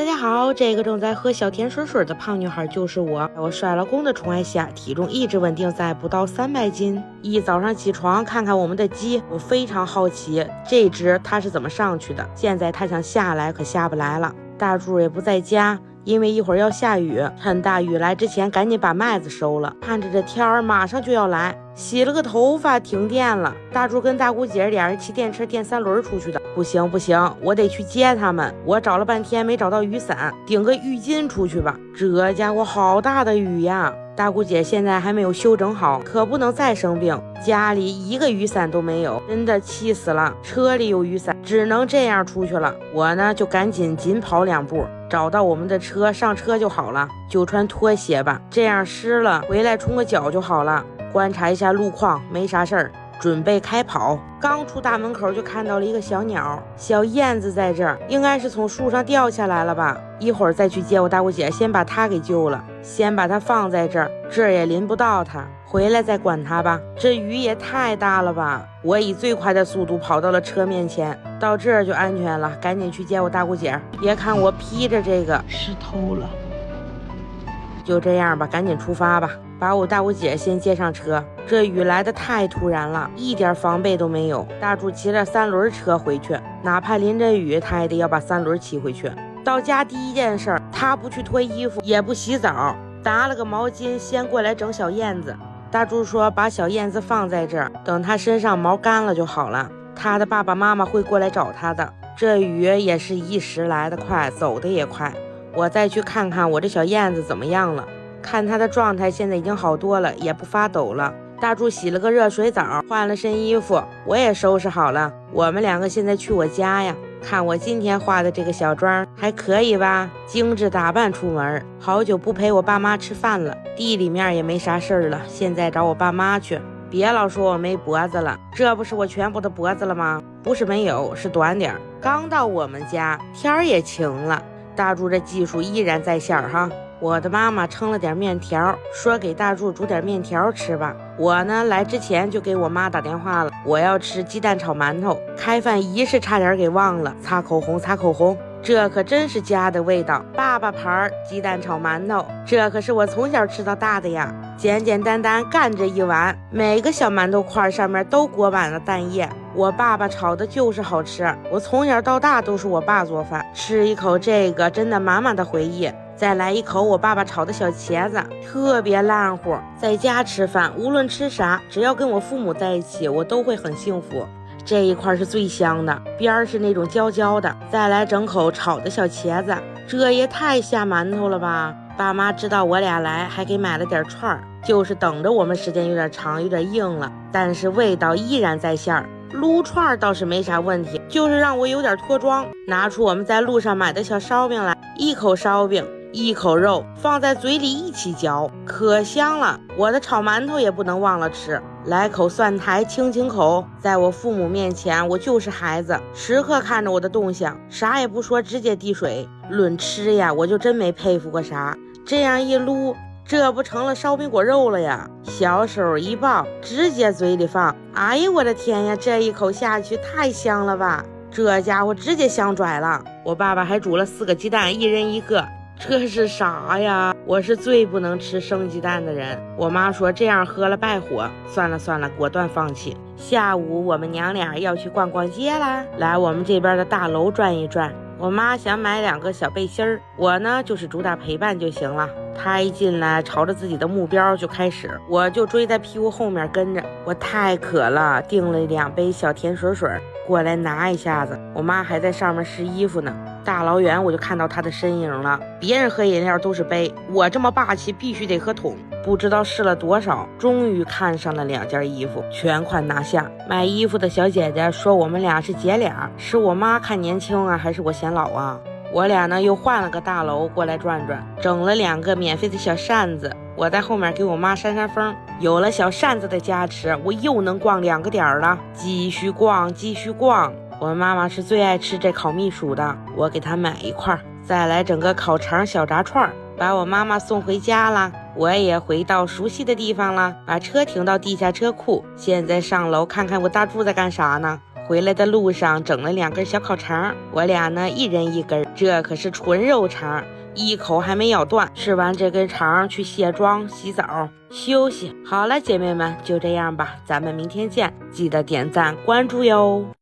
家好，这个正在喝小甜水水的胖女孩就是我。我帅老公的宠爱下，体重一直稳定在不到300斤。一早上起床看看我们的鸡，我非常好奇这只它是怎么上去的。现在它想下来可下不来了。大柱也不在家，因为一会儿要下雨，趁大雨来之前赶紧把麦子收了。看着这天儿马上就要来，洗了个头发停电了。大柱跟大姑姐俩人骑电车电3轮出去的。不行，我得去接他们。我找了半天没找到雨伞，顶个浴巾出去吧。这家伙好大的雨呀！大姑姐现在还没有休整好，可不能再生病。家里一个雨伞都没有，真的气死了。车里有雨伞，只能这样出去了。我呢就赶紧跑2步，找到我们的车，上车就好了。就穿拖鞋吧，这样湿了回来冲个脚就好了。观察一下路况，没啥事儿，准备开跑。刚出大门口就看到了一个小鸟，小燕子在这儿，应该是从树上掉下来了吧。一会儿再去接我大姑姐，先把她给救了，先把她放在这儿，这儿也淋不到她，回来再管她吧。这雨也太大了吧！我以最快的速度跑到了车面前，到这儿就安全了，赶紧去接我大姑姐。别看我披着这个湿透了，就这样吧，赶紧出发吧，把我大姑姐先接上车。这雨来得太突然了，一点防备都没有。大柱骑着3轮车回去，哪怕淋着雨，他也得要把3轮骑回去。到家第一件事，他不去脱衣服，也不洗澡，拿了个毛巾先过来整小燕子。大柱说把小燕子放在这儿，等她身上毛干了就好了。她的爸爸妈妈会过来找她的。这雨也是一时来得快，走得也快。我再去看看我这小燕子怎么样了，看她的状态现在已经好多了，也不发抖了。大柱洗了个热水澡，换了身衣服，我也收拾好了。我们2个现在去我家呀。看我今天化的这个小妆还可以吧，精致打扮出门。好久不陪我爸妈吃饭了，地里面也没啥事儿了，现在找我爸妈去。别老说我没脖子了，这不是我全部的脖子了吗？不是没有，是短点。刚到我们家，天儿也晴了。大柱这技术依然在线哈。我的妈妈称了点面条，说给大柱煮点面条吃吧。我呢来之前就给我妈打电话了，我要吃鸡蛋炒馒头。开饭仪式差点给忘了，擦口红，这可真是家的味道。爸爸牌鸡蛋炒馒头，这可是我从小吃到大的呀。简简单单干这一碗，每个小馒头块上面都裹满了蛋液。我爸爸炒的就是好吃，我从小到大都是我爸做饭。吃一口这个，真的满满的回忆。再来一口我爸爸炒的小茄子，特别烂乎。在家吃饭，无论吃啥，只要跟我父母在一起，我都会很幸福。这一块是最香的，边儿是那种焦焦的。再来整口炒的小茄子，这也太下馒头了吧！爸妈知道我俩来，还给买了点串儿，就是等着我们时间有点长，有点硬了，但是味道依然在线儿。撸串倒是没啥问题，就是让我有点脱妆。拿出我们在路上买的小烧饼来，一口烧饼一口肉放在嘴里一起嚼，可香了。我的炒馒头也不能忘了吃，来口蒜苔清口。在我父母面前我就是孩子，时刻看着我的动向，啥也不说，直接递水。论吃呀，我就真没佩服过啥，这样一撸，这不成了烧饼果肉了呀？小手一抱，直接嘴里放。哎呀我的天呀，这一口下去太香了吧，这家伙直接香拽了。我爸爸还煮了4个鸡蛋，1人1个，这是啥呀？我是最不能吃生鸡蛋的人。我妈说这样喝了败火，算了，果断放弃。下午我们娘俩要去逛逛街啦，来我们这边的大楼转一转。我妈想买2个小背心儿，我呢就是主打陪伴就行了。她一进来朝着自己的目标就开始，我就追在屁股后面跟着。我太渴了，订了2杯小甜水水，过来拿一下子。我妈还在上面试衣服呢，大老远我就看到她的身影了。别人喝饮料都是杯，我这么霸气必须得喝桶。不知道试了多少，终于看上了2件衣服，全款拿下。买衣服的小姐姐说我们俩是姐俩，是我妈看年轻啊，还是我显老啊？我俩呢又换了个大楼过来转转，整了2个免费的小扇子，我在后面给我妈扇风。有了小扇子的加持，我又能逛2个点了，继续逛。我妈妈是最爱吃这烤蜜薯的，我给她买一块，再来整个烤肠小炸串，把我妈妈送回家了。我也回到熟悉的地方了，把车停到地下车库。现在上楼看看我大柱在干啥呢？回来的路上整了2根小烤肠，我俩呢一人1根，这可是纯肉肠，一口还没咬断。吃完这根肠去卸妆洗澡休息。好了，姐妹们，就这样吧，咱们明天见，记得点赞关注哟。